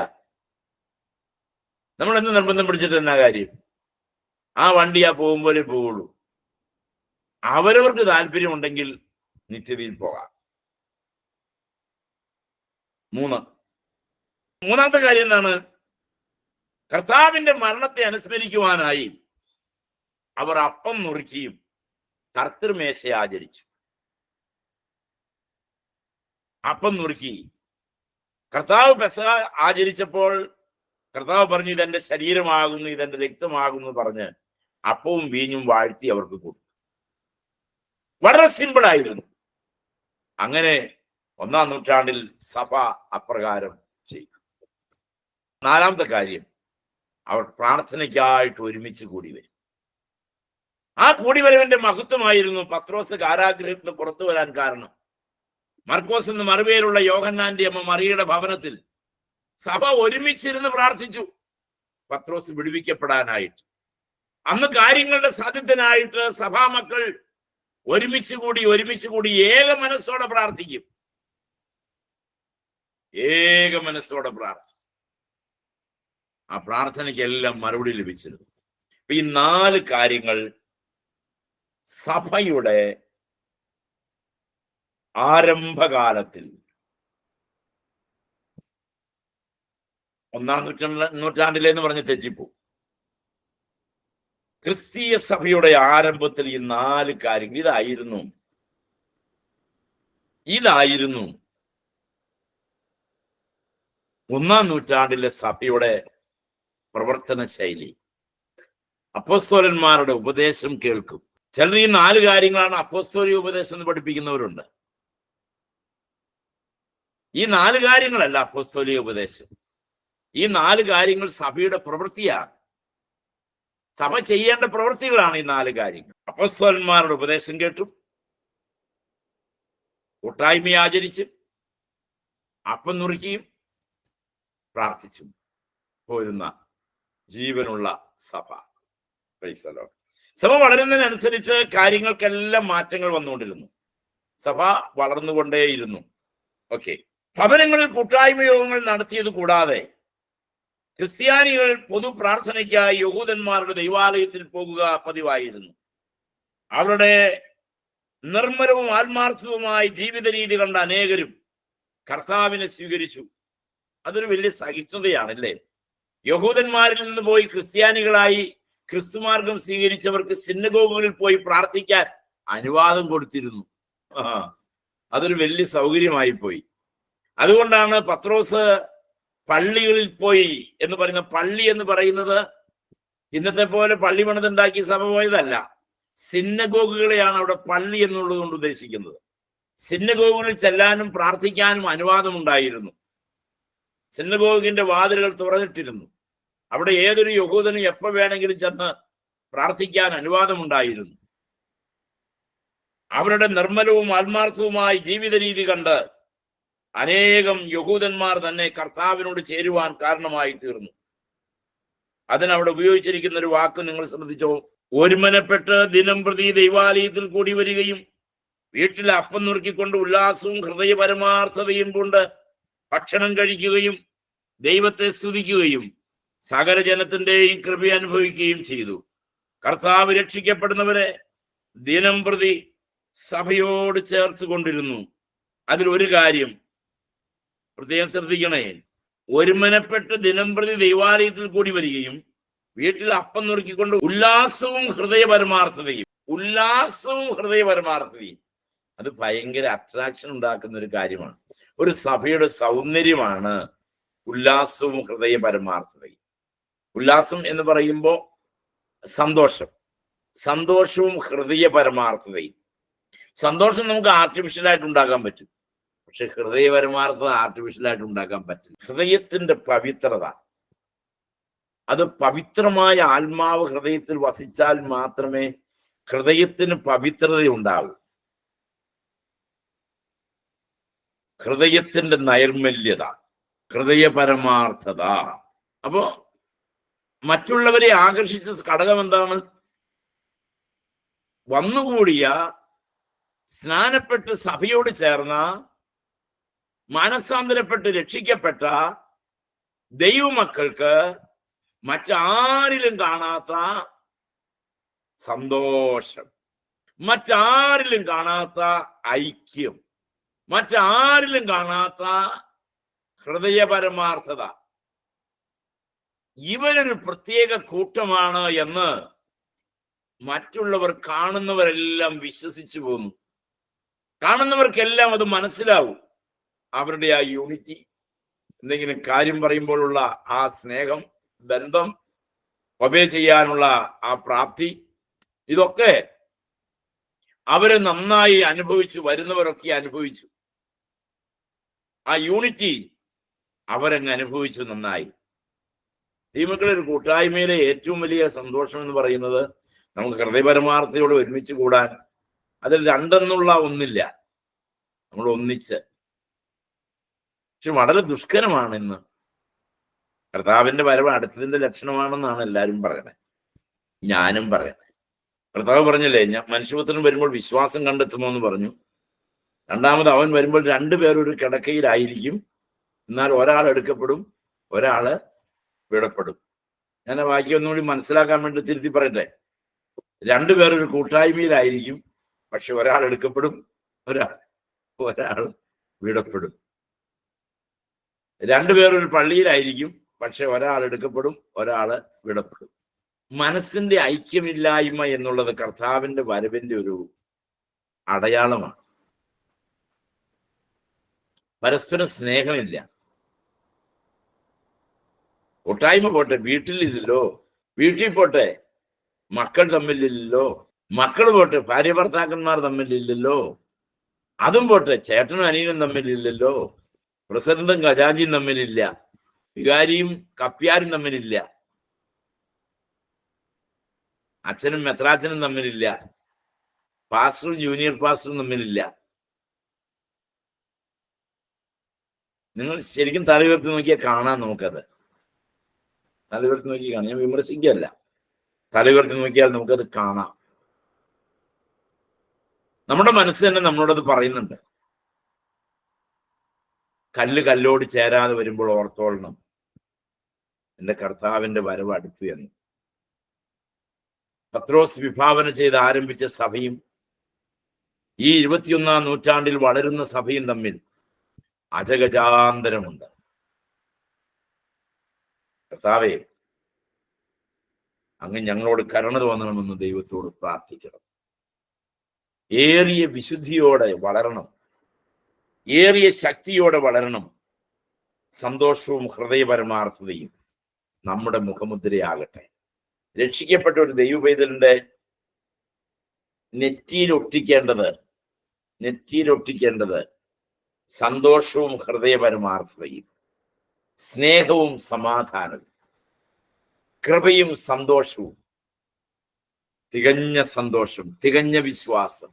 നമ്മൾ എന്ത് നിർബന്ധം പിടിച്ചിട്ട് എന്നാ കാര്യം? ആ വണ്ടി ആ പോകുമ്പോലെ പോവുള്ളൂ. അവരവർക്ക് താല്പര്യമുണ്ടെങ്കിൽ നിത്യതയിൽ പോകാം. മൂന്നാമത്തെ കാര്യം എന്താണ്? കർത്താവിന്റെ മരണത്തെ അനുസ്മരിക്കുവാനായി അവർ അപ്പം നുറുക്കിയും കർത്തൃമേശ ആചരിച്ചു. അപ്പം നുറുക്കി കർത്താവ് പെസഹ ആചരിച്ചപ്പോൾ കർത്താവ് പറഞ്ഞു ഇതെന്റെ ശരീരമാകുന്നു, ഇതെന്റെ രക്തമാകുന്നു പറഞ്ഞ് അപ്പവും വീഞ്ഞും വാഴ്ത്തി അവർക്ക് കൊടുത്തു. വളരെ സിമ്പിൾ ആയിരുന്നു. അങ്ങനെ 1-ാം നൂറ്റാണ്ടിൽ സഭ അപ്രകാരം ചെയ്തു. 4-ാമത്തെ കാര്യം, അവർ പ്രാർത്ഥനയ്ക്കായിട്ട് ഒരുമിച്ച് കൂടി വരും. ആ കൂടിവരവന്റെ മഹത്വമായിരുന്നു പത്രോസ് കാരാഗൃഹത്തിന് പുറത്തു വരാൻ കാരണം. മർക്കോസ് എന്ന് മറുപേരുള്ള യോഹന്നാന്റെ അമ്മ മറിയയുടെ ഭവനത്തിൽ സഭ ഒരുമിച്ചിരുന്ന് പ്രാർത്ഥിച്ചു പത്രോസ് വിടുവിക്കപ്പെടാനായിട്ട്. അന്ന് കാര്യങ്ങളുടെ സാധ്യത്തിനായിട്ട് സഭാമക്കൾ ഒരുമിച്ച് കൂടി ഏക മനസ്സോടെ പ്രാർത്ഥിക്കും. ഏക മനസ്സോടെ പ്രാർത്ഥിക്കും. ആ പ്രാർത്ഥനയ്ക്കെല്ലാം മറുപടി ലഭിച്ചിരുന്നു. ഈ 4 കാര്യങ്ങൾ സഭയുടെ ആരംഭകാലത്തിൽ 1-ാം നൂറ്റാണ്ടിലെന്ന് പറഞ്ഞ് തെറ്റിപ്പോ. ക്രിസ്തീയ സഭയുടെ ആരംഭത്തിൽ ഈ 4 കാര്യങ്ങൾ ഇതായിരുന്നു 1-ാം നൂറ്റാണ്ടിലെ സഭയുടെ പ്രവർത്തന ശൈലി. അപ്പോസ്തലന്മാരുടെ ഉപദേശം കേൾക്കും. ചിലർ ഈ 4 കാര്യങ്ങളാണ് അപ്പോസ്തോലിക ഉപദേശം എന്ന് പഠിപ്പിക്കുന്നവരുണ്ട്. ഈ 4 കാര്യങ്ങളല്ല അപ്പോസ്തോലിക ഉപദേശം. ഈ 4 കാര്യങ്ങൾ സഭയുടെ പ്രവൃത്തിയാണ്. സഭ ചെയ്യേണ്ട പ്രവൃത്തികളാണ് ഈ 4 കാര്യങ്ങൾ. അപ്പോസ്തലന്മാരുടെ ഉപദേശം കേട്ടും കൂട്ടായ്മ ആചരിച്ചും അപ്പം നുറുക്കിയും പ്രാർത്ഥിച്ചും പോരുന്ന ജീവനുള്ള സഭ. സഭ വളരുന്നതിനനുസരിച്ച് കാര്യങ്ങൾക്കെല്ലാം മാറ്റങ്ങൾ വന്നുകൊണ്ടിരുന്നു. സഭ വളർന്നുകൊണ്ടേയിരുന്നു. ഓക്കെ, ഭവനങ്ങളിൽ കൂട്ടായ്മ യോഗങ്ങൾ നടത്തിയത് കൂടാതെ ക്രിസ്ത്യാനികൾ പൊതു പ്രാർത്ഥനയ്ക്കായി യഹൂദന്മാരുടെ ദൈവാലയത്തിൽ പോകുക പതിവായിരുന്നു. അവരുടെ നിർമ്മലവും ആത്മാർത്ഥവുമായ ജീവിത രീതി കണ്ട അനേകരും കർത്താവിനെ സ്വീകരിച്ചു. അതൊരു വലിയ സഹിഷ്ണുതയാണല്ലേ. യഹൂദന്മാരിൽ നിന്ന് പോയി ക്രിസ്ത്യാനികളായി ക്രിസ്തുമാർഗം സ്വീകരിച്ചവർക്ക് സിനഗോഗുകളിൽ പോയി പ്രാർത്ഥിക്കാൻ അനുവാദം കൊടുത്തിരുന്നു. അതൊരു വലിയ സൗകര്യമായി പോയി. അതുകൊണ്ടാണ് പത്രോസ് പള്ളികളിൽ പോയി എന്ന് പറയുന്ന, പള്ളി എന്ന് പറയുന്നത് ഇന്നത്തെ പോലെ പള്ളി പണിതുണ്ടാക്കി സഭ പോയതല്ല. സിനഗോഗുകളെയാണ് അവിടെ പള്ളി എന്നുള്ളത് കൊണ്ട് ഉദ്ദേശിക്കുന്നത്. സിനഗോഗുകളിൽ ചെല്ലാനും പ്രാർത്ഥിക്കാനും അനുവാദമുണ്ടായിരുന്നു. സിനഗോഗിന്റെ വാതിലുകൾ തുറന്നിട്ടിരുന്നു. അവിടെ ഏതൊരു യഹൂദനും എപ്പോൾ വേണമെങ്കിലും ചെന്ന് പ്രാർത്ഥിക്കാൻ അനുവാദമുണ്ടായിരുന്നു. അവരുടെ നിർമ്മലവും ആത്മാർത്ഥവുമായ ജീവിത രീതി കണ്ട് അനേകം യഹൂദന്മാർ തന്നെ കർത്താവിനോട് ചേരുവാൻ കാരണമായി തീർന്നു. അതിനവിടെ ഉപയോഗിച്ചിരിക്കുന്ന ഒരു വാക്ക് നിങ്ങൾ ശ്രദ്ധിച്ചോ? ഒരുമനപ്പെട്ട് ദിനം പ്രതി ദൈവാലയത്തിൽ കൂടി വരികയും വീട്ടിൽ അപ്പം നുറുക്കിക്കൊണ്ട് ഉല്ലാസവും ഹൃദയ പരമാർത്ഥതയും കൊണ്ട് ഭക്ഷണം കഴിക്കുകയും ദൈവത്തെ സ്തുതിക്കുകയും സകല ജനത്തിന്റെയും കൃപ അനുഭവിക്കുകയും ചെയ്തു. കർത്താവ് രക്ഷിക്കപ്പെടുന്നവരെ ദിനം പ്രതി സഭയോട് ചേർത്ത് കൊണ്ടിരുന്നു. അതിലൊരു കാര്യം പ്രത്യേകം ശ്രദ്ധിക്കണേ. ഒരുമനപ്പെട്ട് ദിനംപ്രതി ദൈവാലയത്തിൽ കൂടി വരികയും വീട്ടിൽ അപ്പം നുറുക്കിക്കൊണ്ട് ഉല്ലാസവും ഹൃദയപരമാർത്ഥതയും അത് ഭയങ്കര അട്രാക്ഷൻ ഉണ്ടാക്കുന്ന ഒരു കാര്യമാണ്. ഒരു സഭയുടെ സൗന്ദര്യമാണ് ഉല്ലാസവും ഹൃദയപരമാർത്ഥതയും. ഉല്ലാസം എന്ന് പറയുമ്പോൾ സന്തോഷവും ഹൃദയപരമാർത്ഥതയും. സന്തോഷം നമുക്ക് ആർട്ടിഫിഷ്യലായിട്ട് ഉണ്ടാക്കാൻ പറ്റും, പക്ഷെ ഹൃദയപരമാർത്ഥത ആർട്ടിഫിഷ്യലായിട്ട് ഉണ്ടാക്കാൻ പറ്റില്ല. ഹൃദയത്തിന്റെ പവിത്രത, അത് പവിത്രമായ ആത്മാവ് ഹൃദയത്തിൽ വസിച്ചാൽ മാത്രമേ ഹൃദയത്തിന് പവിത്രത ഉണ്ടാകൂ. ഹൃദയത്തിന്റെ നൈർമല്യത, ഹൃദയപരമാർത്ഥത. അപ്പോ മറ്റുള്ളവരെ ആകർഷിച്ച ഘടകം എന്താണ്? വന്നുകൂടിയ സ്നാനപ്പെട്ട് സഭയോട് ചേർന്ന മാനസാന്തരപ്പെട്ട് രക്ഷിക്കപ്പെട്ട ദൈവമക്കൾക്ക് മറ്റാരിലും കാണാത്ത സന്തോഷം, മറ്റാരിലും കാണാത്ത ഐക്യം, മറ്റാരിലും കാണാത്ത ഹൃദയപരമാർത്ഥത. ഇവരൊരു പ്രത്യേക കൂട്ടമാണ് എന്ന് മറ്റുള്ളവർ കാണുന്നവരെല്ലാം വിശ്വസിച്ചു പോകുന്നു. കാണുന്നവർക്കെല്ലാം അത് മനസ്സിലാവും. അവരുടെ ആ യൂണിറ്റി, എന്തെങ്കിലും കാര്യം പറയുമ്പോഴുള്ള ആ സ്നേഹം, ബന്ധം, ഒബേ ചെയ്യാനുള്ള ആ പ്രാപ്തി, ഇതൊക്കെ അവര് നന്നായി അനുഭവിച്ചു. വരുന്നവരൊക്കെ അനുഭവിച്ചു. ആ യൂണിറ്റി അവരങ്ങ് അനുഭവിച്ചു നന്നായി. ദൈവമക്കളെ, ഒരു കൂട്ടായ്മയിലെ ഏറ്റവും വലിയ സന്തോഷം എന്ന് പറയുന്നത് നമുക്ക് ഹൃദയപരമാർത്ഥതയോട് ഒരുമിച്ച് കൂടാൻ. അതിൽ രണ്ടെന്നുള്ള ഒന്നില്ല, നമ്മൾ ഒന്നിച്ച്. പക്ഷെ വളരെ ദുഷ്കരമാണ് ഇന്ന്. കർത്താവിന്റെ വരവ് അടുത്തതിന്റെ ലക്ഷണമാണെന്നാണ് എല്ലാവരും പറയണേ, ഞാനും പറയണേ. കർത്താവ് പറഞ്ഞല്ലേ, മനുഷ്യപുത്രൻ വരുമ്പോൾ വിശ്വാസം കണ്ടെത്തുമോ എന്ന് പറഞ്ഞു. രണ്ടാമത് അവൻ വരുമ്പോൾ രണ്ടുപേർ ഒരു കിടക്കയിലായിരിക്കും, എന്നാൽ ഒരാൾ എടുക്കപ്പെടും, ഒരാള് വിടപ്പെടും. ഞാൻ ആ വാക്യം ഒന്നുകൂടി മനസ്സിലാക്കാൻ വേണ്ടി തിരുത്തി പറയട്ടെ. രണ്ടുപേർ ഒരു കൂട്ടായ്മയിലായിരിക്കും, പക്ഷെ ഒരാൾ എടുക്കപ്പെടും, ഒരാൾ വിടപ്പെടും. രണ്ടുപേർ ഒരു പള്ളിയിലായിരിക്കും, പക്ഷെ ഒരാൾ എടുക്കപ്പെടും, ഒരാള് വിടപ്പെടും. മനസ്സിന്റെ ഐക്യമില്ലായ്മ എന്നുള്ളത് കർത്താവിന്റെ വരവിന്റെ ഒരു അടയാളമാണ്. പരസ്പരം സ്നേഹമില്ല. കൂട്ടായ്മ പോട്ടെ, വീട്ടിലില്ലല്ലോ. വീട്ടിൽ പോട്ടെ, മക്കൾ തമ്മിലില്ലല്ലോ. മക്കൾ പോട്ടെ, ഭാര്യ ഭർത്താക്കന്മാർ തമ്മിലില്ലല്ലോ. അതും പോട്ടെ, ചേട്ടനും അനിയനും തമ്മിലില്ലല്ലോ. പ്രസിഡന്റും ഖജാഞ്ചിയും തമ്മിലില്ല. വികാരിയും കപ്പ്യാരും തമ്മിലില്ല. അച്ഛനും മെത്രാച്ചനും തമ്മിലില്ല. പാസ്റ്ററും ജൂനിയർ പാസ്റ്ററും തമ്മിലില്ല. നിങ്ങൾ ശരിക്കും തലയുയർത്തി നോക്കിയാൽ കാണാൻ നമുക്കത്. തലയുയർത്തി നോക്കി കാണാം. ഞാൻ വിമർശിക്കുകയല്ല, തലയുയർത്തി നോക്കിയാൽ നമുക്കത് കാണാം. നമ്മുടെ മനസ്സ് തന്നെ നമ്മളോടത് പറയുന്നുണ്ട്. കല്ല് കല്ലോട് ചേരാതെ വരുമ്പോൾ ഓർത്തോളണം, എൻ്റെ കർത്താവിന്റെ വരവ് അടുത്തു എന്ന്. പത്രോസ് വിഭാവന ചെയ്ത് ആരംഭിച്ച സഭയും ഈ 21-ാം നൂറ്റാണ്ടിൽ വളരുന്ന സഭയും തമ്മിൽ അജഗജാന്തരമുണ്ട്. കർത്താവേ, അങ്ങ് ഞങ്ങളോട് കരുണ തോന്നണമെന്ന് ദൈവത്തോട് പ്രാർത്ഥിക്കണം. ഏറിയ വിശുദ്ധിയോടെ വളരണം, ഏറിയ ശക്തിയോടെ വളരണം. സന്തോഷവും ഹൃദയപരമാർത്ഥതയും നമ്മുടെ മുഖമുദ്രയാകട്ടെ. രക്ഷിക്കപ്പെട്ട ഒരു ദൈവപൈതലിന്റെ നെറ്റിയിലൊട്ടിക്കേണ്ടത് സന്തോഷവും ഹൃദയപരമാർത്ഥതയും, സ്നേഹവും സമാധാനവും, കൃപയും സന്തോഷവും, തികഞ്ഞ സന്തോഷം, തികഞ്ഞ വിശ്വാസം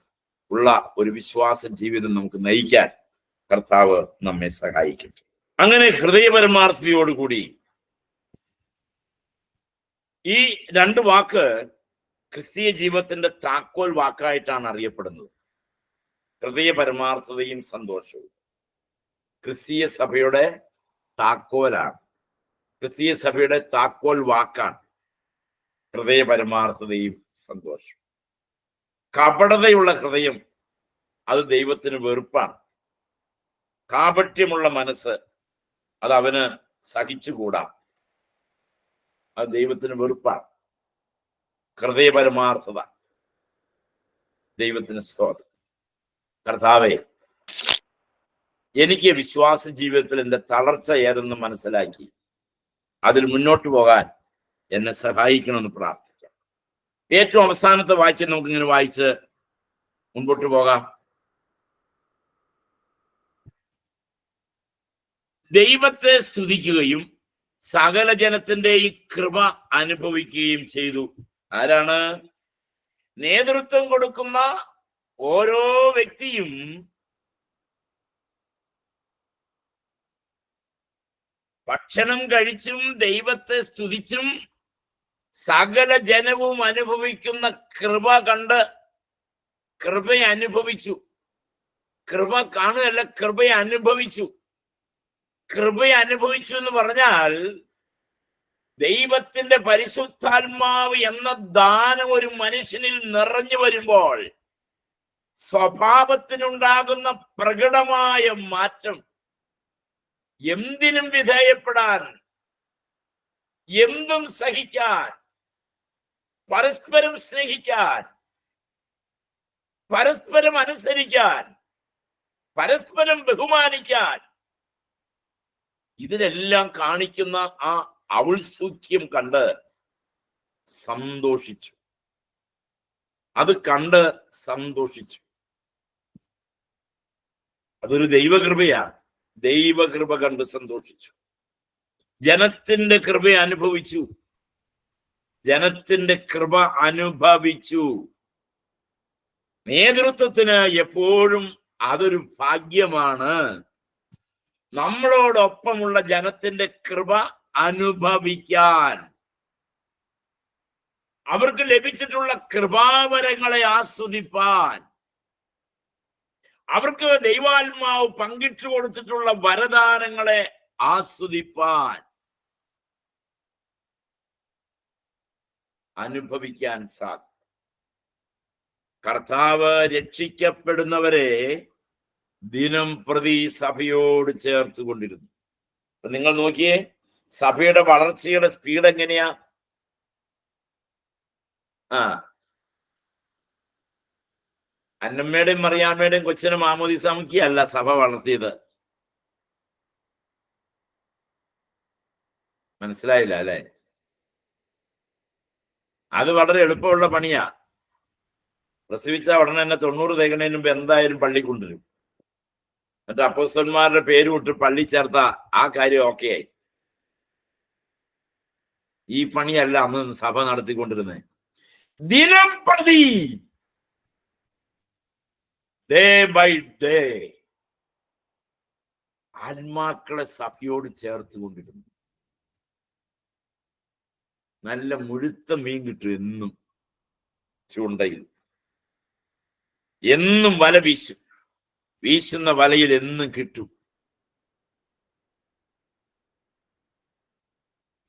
ഉള്ള ഒരു വിശ്വാസ ജീവിതം നമുക്ക് നയിക്കാൻ കർത്താവ് നമ്മെ സഹായിക്കട്ടെ. അങ്ങനെ ഹൃദയപരമാർത്ഥതയോടുകൂടി ഈ രണ്ട് വാക്ക് ക്രിസ്തീയ ജീവിതത്തിന്റെ താക്കോൽ വാക്കായിട്ടാണ് അറിയപ്പെടുന്നത്. ഹൃദയപരമാർത്ഥതയും സന്തോഷവും ക്രിസ്തീയ സഭയുടെ താക്കോലാണ്. ക്രിസ്തീയ സഭയുടെ താക്കോൽ വാക്കാണ് ഹൃദയപരമാർത്ഥതയും സന്തോഷവും. കപടതയുള്ള ഹൃദയം അത് ദൈവത്തിന് വെറുപ്പാണ്. കാപട്യമുള്ള മനസ്സ് അത് അവന് സഹിച്ചുകൂടാ. അത് ദൈവത്തിന് വെറുപ്പാണ്. ഹൃദയപരമാർത്ഥത. ദൈവത്തിന് സ്തോത്രം. കർത്താവേ, എനിക്ക് വിശ്വാസ ജീവിതത്തിൽ എൻ്റെ തളർച്ച ഏതെന്ന് മനസ്സിലാക്കി അതിൽ മുന്നോട്ട് പോകാൻ എന്നെ സഹായിക്കണമെന്ന് പ്രാർത്ഥിക്കാം. ഏറ്റവും അവസാനത്തെ വാക്യം നമുക്കിങ്ങനെ വായിച്ച് മുൻപോട്ട് പോകാം. ദൈവത്തെ സ്തുതിക്കുകയും സകല ജനത്തിന്റെ ഈ കൃപ അനുഭവിക്കുകയും ചെയ്തു. ആരാണ്? നേതൃത്വം കൊടുക്കുന്ന ഓരോ വ്യക്തിയും ഭക്ഷണം കഴിച്ചും ദൈവത്തെ സ്തുതിച്ചും സകല ജനവും അനുഭവിക്കുന്ന കൃപ കണ്ട് കൃപയെ അനുഭവിച്ചു. കൃപ കാണുകയല്ല, കൃപയെ അനുഭവിച്ചു. കൃപയെ അനുഭവിച്ചു എന്ന് പറഞ്ഞാൽ ദൈവത്തിന്റെ പരിശുദ്ധാത്മാവ് എന്ന ദാനം ഒരു മനുഷ്യനിൽ നിറഞ്ഞു വരുമ്പോൾ സ്വഭാവത്തിനുണ്ടാകുന്ന പ്രകടമായ മാറ്റം, എന്തിനും വിധേയപ്പെടാൻ, എന്തും സഹിക്കാൻ, പരസ്പരം സ്നേഹിക്കാൻ, പരസ്പരം അനുസരിക്കാൻ, പരസ്പരം ബഹുമാനിക്കാൻ, ഇതിനെല്ലാം കാണിക്കുന്ന ആ ഔത്സുക്യം കണ്ട് സന്തോഷിച്ചു. അത് കണ്ട് സന്തോഷിച്ചു. അതൊരു ദൈവകൃപയാണ്. ദൈവകൃപ കണ്ട് സന്തോഷിച്ചു. ജനത്തിന്റെ കൃപ അനുഭവിച്ചു. ജനത്തിന്റെ കൃപ അനുഭവിച്ചു. നേതൃത്വത്തിന് എപ്പോഴും അതൊരു ഭാഗ്യമാണ്. നമ്മളോടൊപ്പമുള്ള ജനത്തിന്റെ കൃപ അനുഭവിക്കാൻ, അവർക്ക് ലഭിച്ചിട്ടുള്ള കൃപാവരങ്ങളെ ആസ്വദിപ്പാൻ, അവർക്ക് ദൈവാത്മാവ് പങ്കിട്ടു കൊടുത്തിട്ടുള്ള വരദാനങ്ങളെ ആസ്വദിപ്പാൻ, അനുഭവിക്കാൻ സാധിക്കും. കർത്താവ് രക്ഷിക്കപ്പെടുന്നവരെ ദിനം പ്രതി സഭയോട് ചേർത്ത് കൊണ്ടിരുന്നു. നിങ്ങൾ നോക്കിയേ, സഭയുടെ വളർച്ചയുടെ സ്പീഡ് എങ്ങനെയാ? അന്നമ്മയുടെയും മറിയാമ്മയുടെയും കൊച്ചിനെ മാമോദീസ മുക്കിയല്ല സഭ വളർത്തിയത്. മനസ്സിലായില്ല അല്ലെ? അത് വളരെ എളുപ്പമുള്ള പണിയാ. പ്രസവിച്ച ഉടനെ തന്നെ 90 തികണതിന് മുമ്പ് എന്തായാലും പള്ളി കൊണ്ടുവരും. എന്നിട്ട് അപ്പോസ്തലന്മാരുടെ പേര് വിട്ട് പള്ളി ചേർത്ത ആ കാര്യം ഓക്കെ ആയി. ഈ പണിയല്ല അന്ന് സഭ നടത്തിക്കൊണ്ടിരുന്നത്. ദിനം പ്രതി, ഡേ ബൈ ഡേ, ആത്മാക്കളെ സഭയോട് ചേർത്ത് കൊണ്ടിരുന്നു. നല്ല മുഴുത്ത മീൻ കിട്ടും എന്നും ചൂണ്ടയിൽ. എന്നും വല വീശും. വീശുന്ന വലയിൽ എന്നും കിട്ടും.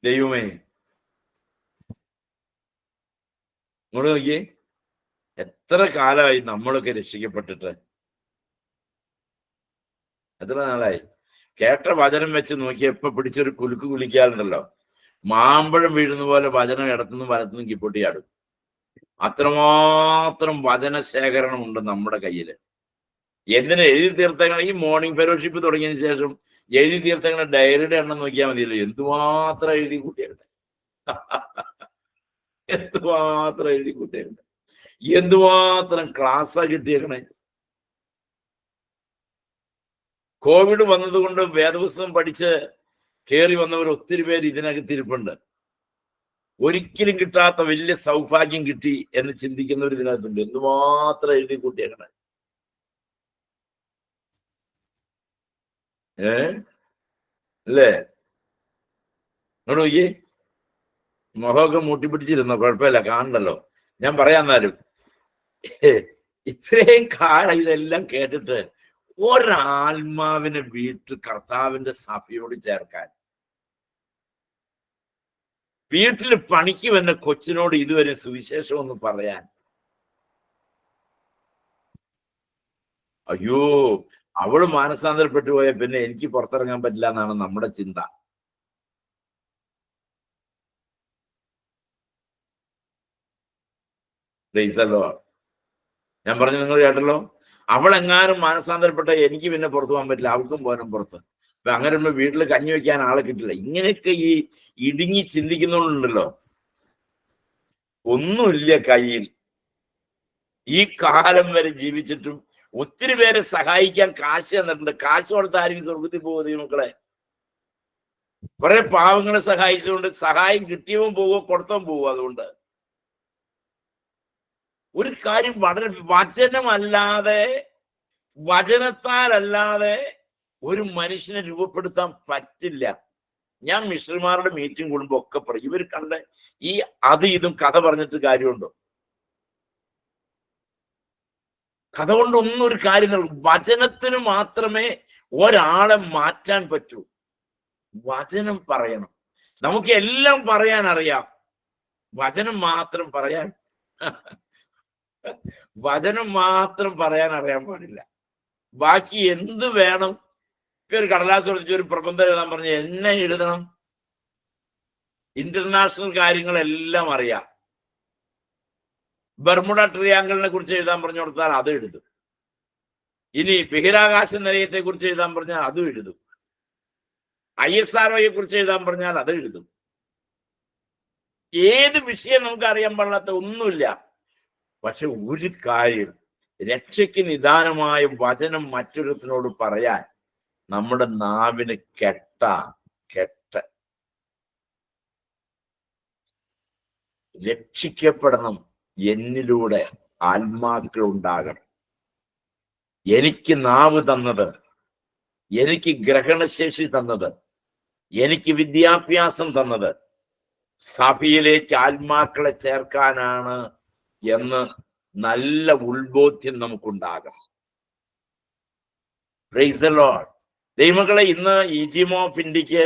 ദൈവമേ, ഇങ്ങോട്ട് നോക്കിയേ, എത്ര കാലമായി നമ്മളൊക്കെ രക്ഷിക്കപ്പെട്ടിട്ട്? എത്ര നാളായി? കേട്ട വചനം വെച്ച് നോക്കി എപ്പോ പിടിച്ചൊരു കുലുക്ക് കുലിക്കാറുണ്ടല്ലോ, മാമ്പഴം വീഴുന്ന പോലെ വചനം ഇടത്തുനിന്നും വലത്തുനിന്നും കിപ്പൊട്ടിയാടും. അത്രമാത്രം വചന ശേഖരണം ഉണ്ട് നമ്മുടെ കയ്യില്. എന്തിനാ എഴുതി തീർത്തേക്കണം? ഈ മോർണിംഗ് ഫെലോഷിപ്പ് തുടങ്ങിയതിന് ശേഷം എഴുതി തീർത്തേക്കണ ഡയറിയുടെ എണ്ണം നോക്കിയാൽ മതിയല്ലോ. എന്തുമാത്രം എഴുതി കൂട്ടിയുണ്ട്, എന്തുമാത്രം എഴുതി കൂട്ടിയുണ്ട്, എന്തുമാത്രം ക്ലാസ്സാ കിട്ടിയേക്കണേ. കോവിഡ് വന്നതുകൊണ്ട് വേദപുസ്തകം പഠിച്ച് കയറി വന്നവർ ഒത്തിരി പേര് ഇതിനകത്തിരിപ്പുണ്ട്. ഒരിക്കലും കിട്ടാത്ത വലിയ സൗഭാഗ്യം കിട്ടി എന്ന് ചിന്തിക്കുന്നവർ ഇതിനകത്തുണ്ട്. എന്തുമാത്രം എഴുതി കൂട്ടിയേക്കണേ. അല്ലേ? ഇങ്ങോട്ട് നോക്കിയേ, മുഖമൊക്കെ മൂട്ടിപ്പിടിച്ചിരുന്നോ? കുഴപ്പമില്ല, കാണണ്ടല്ലോ. ഞാൻ പറയാന്നാലും ഇത്രയും കാലം ഇതെല്ലാം കേട്ടിട്ട് ഒരാത്മാവിനെ വീട്ടിൽ കർത്താവിന്റെ സഭയോട് ചേർക്കാൻ, വീട്ടിൽ പണിക്ക് വന്ന കൊച്ചിനോട് ഇതുവരെ സുവിശേഷം ഒന്ന് പറയാൻ, അയ്യോ അവള് മാനസാന്തരപ്പെട്ടു പോയ പിന്നെ എനിക്ക് പുറത്തിറങ്ങാൻ പറ്റില്ല എന്നാണ് നമ്മുടെ ചിന്ത. ഞാൻ പറഞ്ഞു, നിങ്ങൾ കേട്ടല്ലോ, അവളെങ്ങാനും മാനസാന്തരപ്പെട്ട എനിക്ക് പിന്നെ പുറത്തു പോകാൻ പറ്റില്ല, അവൾക്കും പോകാനും പുറത്ത്. അപ്പൊ അങ്ങനെ വീട്ടിൽ കഞ്ഞി വെക്കാൻ ആളെ കിട്ടില്ല. ഇങ്ങനെയൊക്കെ ഈ ഇടുങ്ങി ചിന്തിക്കുന്നവരുണ്ടല്ലോ, ഒന്നുമില്ല കയ്യിൽ. ഈ കാലം വരെ ജീവിച്ചിട്ടും ഒത്തിരി പേരെ സഹായിക്കാൻ കാശ് തന്നിട്ടുണ്ട്. കാശ് കൊടുത്ത് ആരും സ്വർഗത്തിൽ പോകുക മക്കളെ. കുറെ പാവങ്ങളെ സഹായിച്ചുകൊണ്ട് സഹായം കിട്ടിയവും പോവോ കൊടുത്തവും പോവോ. അതുകൊണ്ട് ഒരു കാര്യം വളരെ വചനമല്ലാതെ, വചനത്താലല്ലാതെ ഒരു മനുഷ്യനെ രൂപപ്പെടുത്താൻ പറ്റില്ല. ഞാൻ മിഷണറിമാരുടെ മീറ്റിംഗ് കൂടുമ്പോ ഒക്കെ പറയും, ഇവർ കണ്ട ഈ അത് ഇതും കഥ പറഞ്ഞിട്ട് കാര്യമുണ്ടോ? കഥ കൊണ്ടൊന്നും ഒരു കാര്യം. വചനത്തിന് മാത്രമേ ഒരാളെ മാറ്റാൻ പറ്റൂ. വചനം പറയണം. നമുക്ക് എല്ലാം പറയാൻ അറിയാം, വചനം മാത്രം പറയാൻ അറിയാൻ പാടില്ല. ബാക്കി എന്ത് വേണം? ഒരു കടലാസ് കൊടുത്ത് ഒരു പ്രബന്ധം എഴുതാൻ പറഞ്ഞ എന്നെ എഴുതണം. ഇന്റർനാഷണൽ കാര്യങ്ങളെല്ലാം അറിയാം. ബർമുഡ ട്രിയാങ്കിളിനെ കുറിച്ച് എഴുതാൻ പറഞ്ഞു കൊടുത്താൽ അത് എഴുതും. ഇനി ബഹിരാകാശ നിലയത്തെ കുറിച്ച് എഴുതാൻ പറഞ്ഞാൽ അതും എഴുതും. ISROയെ കുറിച്ച് എഴുതാൻ പറഞ്ഞാൽ അത് എഴുതും. ഏത് വിഷയം നമുക്ക് അറിയാൻ പാടില്ലാത്ത ഒന്നുമില്ല. പക്ഷെ ഒരു കാര്യം, രക്ഷയ്ക്ക് നിദാനമായ വചനം മറ്റൊരുത്തിനോട് പറയാൻ നമ്മുടെ നാവിന് കെട്ട. രക്ഷിക്കപ്പെടണം, എന്നിലൂടെ ആത്മാക്കൾ ഉണ്ടാകണം. എനിക്ക് നാവ് തന്നത്, എനിക്ക് ഗ്രഹണശേഷി തന്നത്, എനിക്ക് വിദ്യാഭ്യാസം തന്നത് സഭയിലേക്ക് ആത്മാക്കളെ ചേർക്കാനാണ് എന്ന് നല്ല ഉത്ബോധ്യം നമുക്കുണ്ടാകണം. Praise the lord. ദൈവമക്കളെ, ഇന്ന് ഈജിയം ഓഫ് ഇന്ത്യക്ക്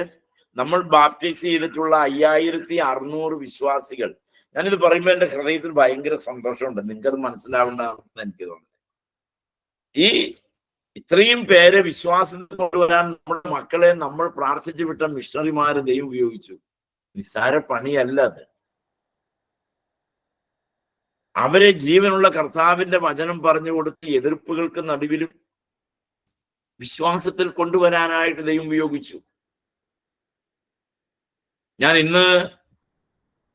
നമ്മൾ ബാപ്റ്റിസ് ചെയ്തിട്ടുള്ള 5600 വിശ്വാസികൾ. ഞാനിത് പറയുമ്പോൾ എന്റെ ഹൃദയത്തിൽ ഭയങ്കര സന്തോഷമുണ്ട്. നിങ്ങൾക്കത് മനസ്സിലാവേണ്ടതാണെന്ന് എനിക്ക് തോന്നുന്നത്. ഈ ഇത്രയും പേരെ വിശ്വാസത്തിൽ കൊണ്ടുവരാൻ നമ്മുടെ മക്കളെ നമ്മൾ പ്രാർത്ഥിച്ചു വിട്ട മിഷണറിമാരെ ദൈവം ഉപയോഗിച്ചു. നിസ്സാര പണിയല്ല അത്. അവരെ ജീവനുള്ള കർത്താവിന്റെ വചനം പറഞ്ഞു കൊടുത്ത് എതിർപ്പുകൾക്ക് നടുവിലും വിശ്വാസത്തിൽ കൊണ്ടുവരാനായിട്ട് ദൈവം ഉപയോഗിച്ചു. ഞാൻ ഇന്ന്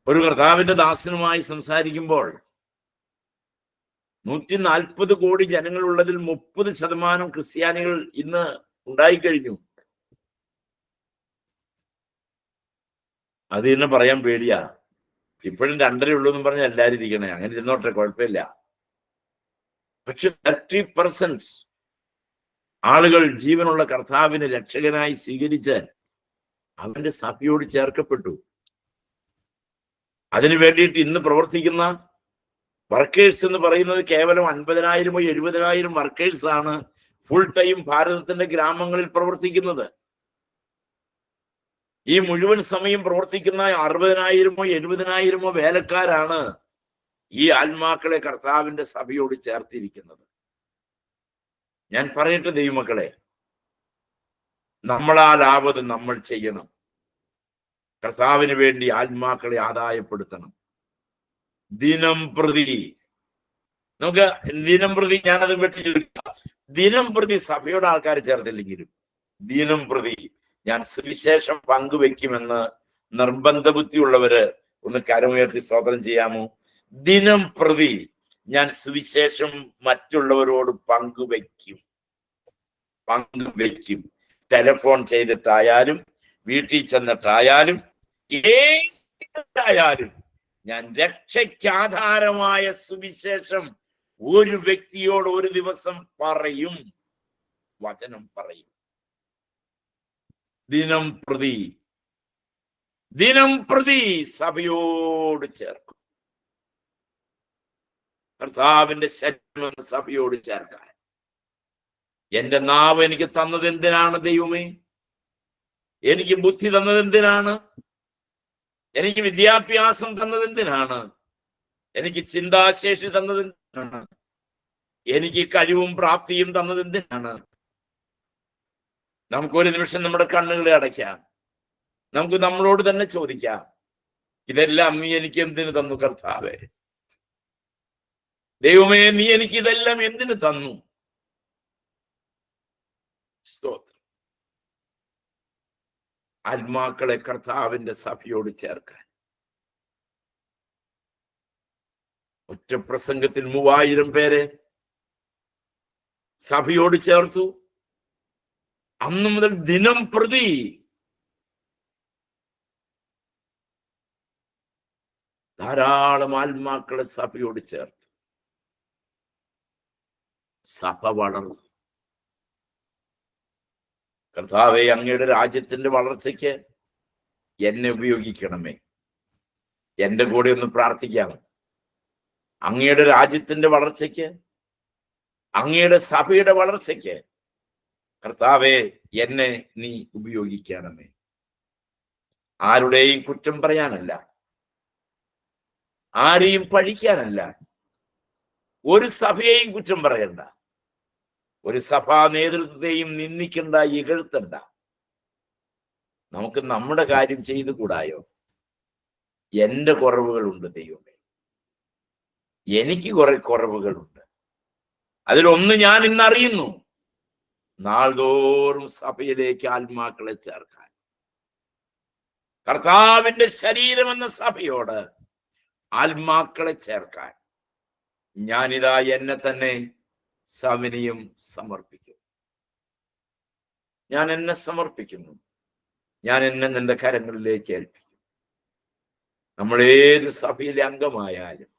ഒരു കർത്താവിന്റെ ദാസനുമായി സംസാരിക്കുമ്പോൾ 140 കോടി ജനങ്ങളുള്ളതിൽ 30% ക്രിസ്ത്യാനികൾ ഇന്ന് ഉണ്ടായിക്കഴിഞ്ഞു. അത് തന്നെ പറയാൻ പേടിയാ. ഇപ്പോഴും 2.5 ഉള്ളൂ എന്ന് പറഞ്ഞാൽ എല്ലാവരും ഇരിക്കണേ, അങ്ങനെ ഇരുന്നോട്ടെ, കുഴപ്പമില്ല. പക്ഷെ 30% ആളുകൾ ജീവനുള്ള കർത്താവിനെ രക്ഷകനായി സ്വീകരിച്ച് അവന്റെ സഭയോട് ചേർക്കപ്പെട്ടു. അതിനു വേണ്ടിയിട്ട് ഇന്ന് പ്രവർത്തിക്കുന്ന വർക്കേഴ്സ് എന്ന് പറയുന്നത് കേവലം 50,000 70,000 വർക്കേഴ്സ് ആണ് ഫുൾ ടൈം ഭാരതത്തിന്റെ ഗ്രാമങ്ങളിൽ പ്രവർത്തിക്കുന്നത്. ഈ മുഴുവൻ സമയം പ്രവർത്തിക്കുന്ന 60,000 70,000 വേലക്കാരാണ് ഈ ആത്മാക്കളെ കർത്താവിന്റെ സഭയോട് ചേർത്തിരിക്കുന്നത്. ഞാൻ പറയട്ടെ ദൈവമക്കളെ, നമ്മളാലാവത് നമ്മൾ ചെയ്യണം. കർത്താവിന് വേണ്ടി ആത്മാക്കളെ ആദായപ്പെടുത്തണം. ദിനം പ്രതി നമുക്ക് ഞാനത് വെട്ടിച്ചെടുക്കാം. ദിനം പ്രതി സഭയുടെ ആൾക്കാർ ചേർത്തില്ലെങ്കിലും ദിനം പ്രതി ഞാൻ സുവിശേഷം പങ്കുവെക്കുമെന്ന് നിർബന്ധ ബുദ്ധിയുള്ളവര് ഒന്ന് കരമുയർത്തി സ്തോത്രം ചെയ്യാമോ? ദിനം പ്രതി ഞാൻ സുവിശേഷം മറ്റുള്ളവരോട് പങ്കുവെക്കും. ടെലിഫോൺ ചെയ്തിട്ടായാലും വീട്ടിൽ ചെന്നിട്ടായാലും ഏതായാലും ഞാൻ രക്ഷയ്ക്കാധാരമായ സുവിശേഷം ഒരു വ്യക്തിയോട് ഒരു ദിവസം പറയും, വചനം പറയും. ദിനം പ്രതി സഭയോട് ചേർക്കും. കർത്താവിന്റെ ശരീരം സഭയോട് ചേർക്കാൻ എന്റെ നാവ് എനിക്ക് തന്നത് എന്തിനാണ് ദൈവമേ? എനിക്ക് ബുദ്ധി തന്നത് എന്തിനാണ്? എനിക്ക് വിദ്യാഭ്യാസം തന്നത് എന്തിനാണ്? എനിക്ക് ചിന്താശേഷി തന്നത് എന്തിനാണ്? എനിക്ക് കഴിവും പ്രാപ്തിയും തന്നത് എന്തിനാണ്? നമുക്ക് ഒരു നിമിഷം നമ്മുടെ കണ്ണുകളെ അടയ്ക്കാം. നമുക്ക് നമ്മളോട് തന്നെ ചോദിക്കാം, ഇതെല്ലാം നീ എനിക്ക് എന്തിനു തന്നു കർത്താവേ? ദൈവമേ, നീ എനിക്ക് ഇതെല്ലാം എന്തിനു തന്നു? സ്തോത്രം. ആത്മാക്കളെ കർത്താവിന്റെ സഭയോട് ചേർക്കാൻ ഒറ്റ പ്രസംഗത്തിൽ 3000 പേരെ സഭയോട് ചേർത്തു. അന്നു മുതൽ ദിനം പ്രതി ധാരാളം ആത്മാക്കളെ സഭയോട് ചേർത്തു. സഭ വളർന്നു. കർത്താവേ, അങ്ങയുടെ രാജ്യത്തിന്റെ വളർച്ചയ്ക്ക് എന്നെ ഉപയോഗിക്കണമേ. എന്റെ കൂടെ ഒന്ന് പ്രാർത്ഥിക്കാം. അങ്ങയുടെ രാജ്യത്തിന്റെ വളർച്ചയ്ക്ക്, അങ്ങയുടെ സഭയുടെ വളർച്ചയ്ക്ക് കർത്താവേ, എന്നെ നീ ഉപയോഗിക്കണമേ. ആരുടെയും കുറ്റം പറയാനല്ല, ആരെയും പഴിക്കാനല്ല, ഒരു സഭയെയും കുറ്റം പറയണ്ട, ഒരു സഭാ നേതൃത്വത്തെയും നിന്ദിക്കണ്ട, ഇകഴ്ത്തണ്ട. നമുക്ക് നമ്മുടെ കാര്യം ചെയ്തു കൂടായോ? എന്റെ കുറവുകളുണ്ട് ദൈവമേ, എനിക്ക് കുറെ കുറവുകളുണ്ട്. അതിലൊന്ന് ഞാൻ ഇന്നറിയുന്നു, നാൾതോറും സഭയിലേക്ക് ആത്മാക്കളെ ചേർക്കാൻ, കർത്താവിന്റെ ശരീരം എന്ന സഭയോട് ആത്മാക്കളെ ചേർക്കാൻ ഞാനിതാ എന്നെ തന്നെ സവിനയം സമർപ്പിക്കും. ഞാൻ എന്നെ സമർപ്പിക്കുന്നു. ഞാൻ എന്നെ നിന്റെ കരങ്ങളിലേക്ക് ഏൽപ്പിക്കും. നമ്മൾ ഏത് സഭയിലെ അംഗമായാലും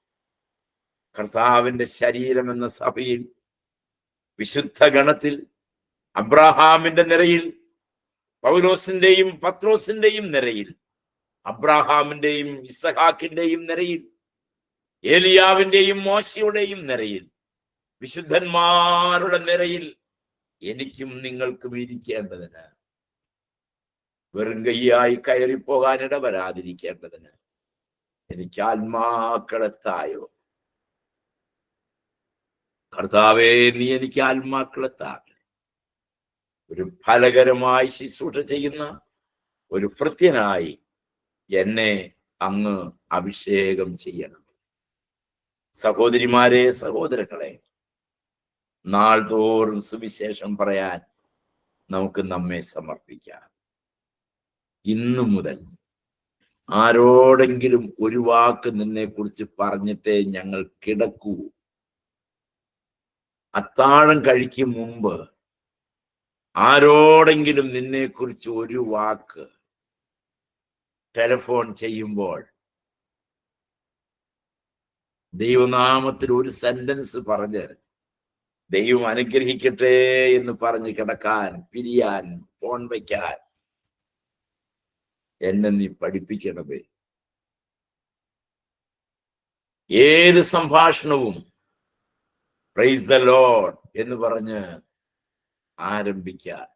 കർത്താവിന്റെ ശരീരം എന്ന സഭയിൽ, വിശുദ്ധ ഗണത്തിൽ, അബ്രാഹാമിന്റെ നിരയിൽ, പൗലോസിന്റെയും പത്രോസിന്റെയും നിരയിൽ, അബ്രാഹാമിന്റെയും ഇസഹാക്കിന്റെയും നിരയിൽ, ഏലിയാവിന്റെയും മോശയുടെയും നിരയിൽ, വിശുദ്ധന്മാരുടെ നിരയിൽ എനിക്കും നിങ്ങൾക്കും ഇരിക്കേണ്ടതിന്, വെറും കൈയായി കയറിപ്പോകാൻ ഇടവരാതിരിക്കേണ്ടതിന് എനിക്ക് ആത്മാക്കളെ തായോ. കർത്താവേ, നീ എനിക്ക് ആത്മാക്കളെ താഴെ ഒരു ഫലകരമായി ശുശ്രൂഷ ചെയ്യുന്ന ഒരു ഭൃത്യനായി എന്നെ അങ്ങ് അഭിഷേകം ചെയ്യണം. സഹോദരിമാരെ, സഹോദരങ്ങളെ, നാൾതോറും സുവിശേഷം പറയാൻ നമുക്ക് നമ്മെ സമർപ്പിക്കാം. ഇന്നു മുതൽ ആരോടെങ്കിലും ഒരു വാക്ക് നിന്നെ കുറിച്ച് പറഞ്ഞിട്ടേ ഞങ്ങൾ കിടക്കൂ. അത്താഴം കഴിക്കും മുമ്പ് ആരോടെങ്കിലും നിന്നെ കുറിച്ച് ഒരു വാക്ക് ടെലിഫോൺ ചെയ്യുമ്പോൾ ദൈവനാമത്തിൽ ഒരു സെന്റൻസ് പറഞ്ഞ് ദൈവം അനുഗ്രഹിക്കട്ടെ എന്ന് പറഞ്ഞ് കിടക്കാൻ, പിരിയാൻ, ഫോൺ വയ്ക്കാൻ എന്നെ നീ പഠിപ്പിക്കണമേ. ഏത് സംഭാഷണവും പ്രൈസ് ദ ലോർഡ് എന്ന് പറഞ്ഞ് ആരംഭിക്കാൻ,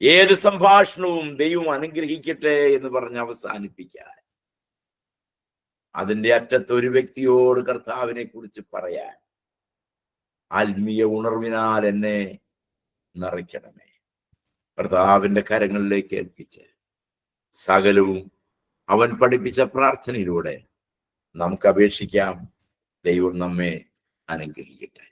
ഏത് സംഭാഷണവും ദൈവം അനുഗ്രഹിക്കട്ടെ എന്ന് പറഞ്ഞ് അവസാനിപ്പിക്കാൻ, അതിന്റെ അറ്റത്ത് ഒരു വ്യക്തിയോട് കർത്താവിനെ കുറിച്ച് പറയാൻ ആത്മീയ ഉണർവിനാൽ എന്നെ നിറയ്ക്കണമേ. കർത്താവിന്റെ കരങ്ങളിലേക്ക് ഏൽപ്പിച്ച് സകലവും അവൻ പഠിപ്പിച്ച പ്രാർത്ഥനയിലൂടെ നമുക്ക് അപേക്ഷിക്കാം. ദൈവം നമ്മെ അനുഗ്രഹിക്കട്ടെ.